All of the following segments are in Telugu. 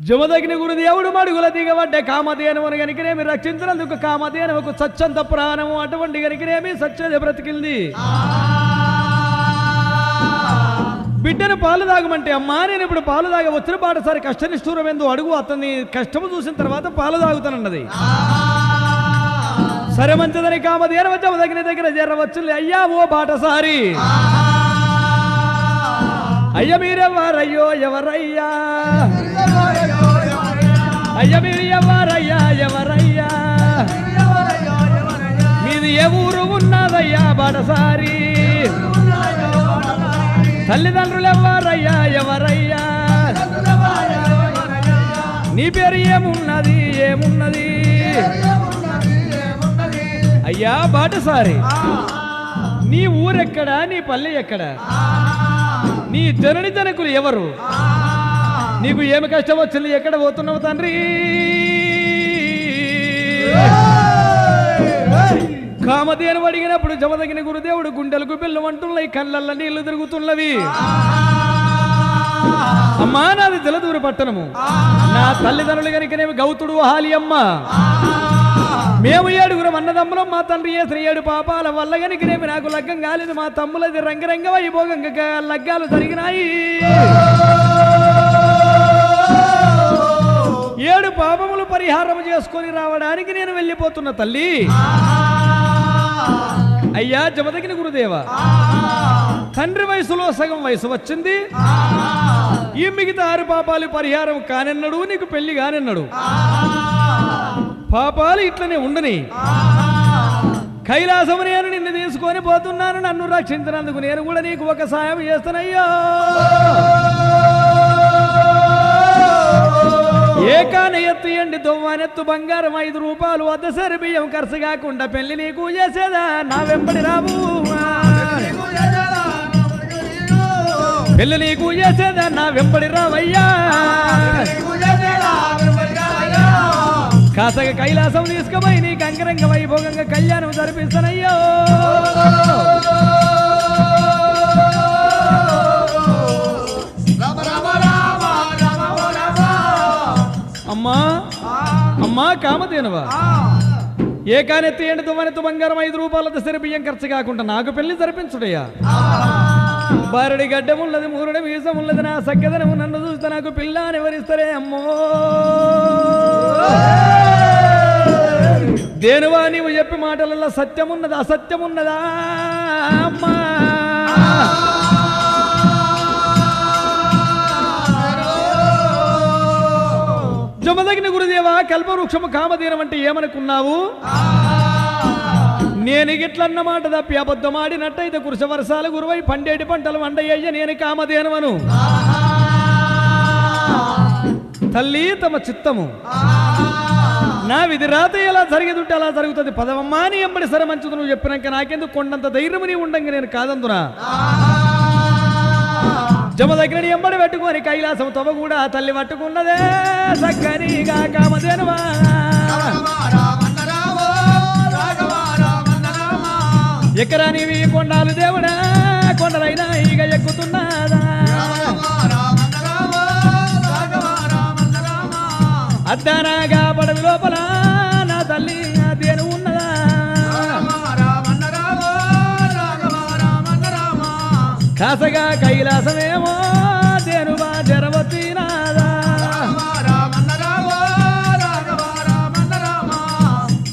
జమదగ్ని గురుదేవుడు మడుగుల దిగబడ్డ కామధేనువును గనికినేమి రక్షించినందుకు కామధేనువుకు సచ్చంత ప్రాణము అటువంటి గనికినేమి సచ్చది బ్రతికింది. బిడ్డను పాలు తాగమంటే అమ్మా నేను ఇప్పుడు పాలు తాగ వచ్చిన పాటసారి కష్టనిష్ఠూరమేందో అడుగు అతన్ని కష్టము చూసిన తర్వాత పాలు తాగుతానన్నది. సరే మంచిదని కామధేనువు జమదగ్ని దగ్గర చేరవచ్చు. అయ్యా ఓ బాటసారి, అయ్య మీరెవరయ్యో ఎవరయ్యా, అయ్య మీరు ఎవరయ్యా ఎవరయ్యా, మీది ఏ ఊరు ఉన్నదయ్యా బాటసారి, తల్లిదండ్రులు ఎవరయ్యా ఎవరయ్యా, నీ పేరు ఏమున్నది ఏమున్నది, అయ్యా బాటసారి నీ ఊరెక్కడా నీ పల్లె ఎక్కడా, నీ జనని జనకులు ఎవరు, నీకు ఏమి కష్టం వచ్చింది, ఎక్కడ పోతున్నావు తండ్రి. కామధేనువు అడిగినప్పుడు జమదగ్ని గురుదేవుడు గుండెలకు బిల్లు అంటున్నాయి, కళ్ళల్ల నీళ్లు తిరుగుతున్నవి. అమ్మా నాది జలదూరు పట్టణము, నా తల్లిదండ్రులు కనుకనేమి గౌతుడు హాలియమ్మ, మేము 7 అన్నదమ్ములం, మా తండ్రి చేసిన 7 పాపాల వల్ల కనుకనేమి నాకు లగ్గం కాలేదు, మా తమ్ములది రంగరంగ వైభోగంగా లగ్గాలు జరిగినాయి. 7 పాపములు పరిహారం చేసుకొని రావడానికి నేను వెళ్ళిపోతున్న తల్లి. అయ్యా జమదగ్ని గురుదేవ, తండ్రి వయసులో సగం వయసు వచ్చింది, ఈ మిగతా 6 పాపాలు పరిహారం కానన్నాడు, నీకు పెళ్లి కానన్నాడు, పాపాలు ఇట్లనే ఉండని. కైలాసము నేను నిన్ను తీసుకొని పోతున్నాను, నన్ను రక్షించినందుకు నేను కూడా నీకు ఒక సాయం చేస్తానయ్యో. ఏకాన ఎత్తు ఎండి దొవ్వానెత్తు బంగారం 5 రూపాయలు అద్దసరి బియ్యం ఖర్చు కాకుండా పెళ్లి నీకు చేసేదా నా వెంబడి రావు, పెళ్లి నీకు చేసేదా నా వెంబడి రావయ్యా. కాసగా కైలాసం తీసుకుపోయి నీకు అంగరంగ వైభోగంగా కళ్యాణం జరిపిస్తానయ్యో. అమ్మా అమ్మా కామధేనువా, ఏకానెత్తి ఎండు దువ్వనెత్తు బంగారం 5 రూపాయలతో సరి బియ్యం ఖర్చు కాకుండా నాకు పెళ్లి జరిపించుడయ్యా. బారుడి గడ్డం ఉన్నది, మూరుడి మీసం ఉన్నది, నా సగ్గదనము నన్ను చూస్తే నాకు పిల్ల అని ఎవరిస్తారే అమ్మో. దేనువా నీవు చెప్పి మాటలలో సత్యమున్నదా అసత్యమున్నదా అమ్మా. జమదగ్ని గురుదేవా, కల్పవృక్షము కామధేనం అంటే ఏమనుకున్నావు? నేను గిట్లన్నమాట తప్పి అబద్ధమాడినట్టయితే కురుస వర్షాలు గురువై పండేటి పంటలు వండయ్య నేను కామధేనువను. తల్లి తమ చిత్తము, నా విధి రాత ఎలా జరిగేదుంటే అలా జరుగుతుంది, పదవమ్మా నీ ఎంబడి సరే మంచిది, నువ్వు చెప్పినాక నాకెందుకు కొండంత ధైర్యము నీ ఉండంగా నేను కాదందునా. జమదగ్ని ఎంబడి పెట్టుకొని కైలాసం తమ కూడా తల్లి పట్టుకున్నదే సక్కనిగా కామధేనువా. ఎక్కరా నీవి కొండాలు దేవుడా, కొండలైనా ఇక ఎక్కుతున్నాదా, అద్దానాగా పడవి లోపల నా తల్లి దేను ఉన్నదా. కాసగా కైలాసమేమో దేనువా జరవతినాదా.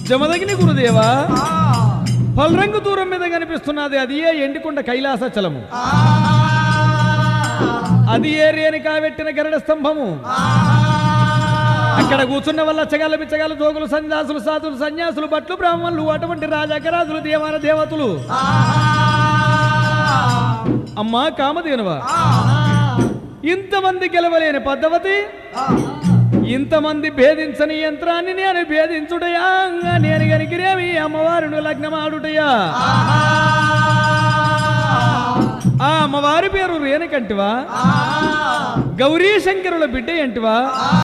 జమదగ్ని గురుదేవా, పల్రంగు దూరం మీద కనిపిస్తున్నది, అది ఏ ఎండికొండ కైలాసచలము, అది ఏ రేణికా పెట్టిన గరుడ స్తంభము. అక్కడ కూర్చున్న వల్ల చగాల బిచ్చగాలు జోగులు సన్యాసులు సాధులు సన్యాసులు భట్లు బ్రాహ్మణులు అటువంటి రాజాకరాజులు దేవాన దేవతలు. అమ్మా కామధేనువా, ఇంతమంది గెలవలేని పద్ధతి, ఇంతమంది భేదించని యంత్రాన్ని నేను భేదించుటయా, నేను గనికిరేమి అమ్మవారిని లగ్నమాడుటయా. ఆ అమ్మవారి పేరు రేణుకంటివా, గౌరీ శంకరుల బిడ్డ ఏంటివా.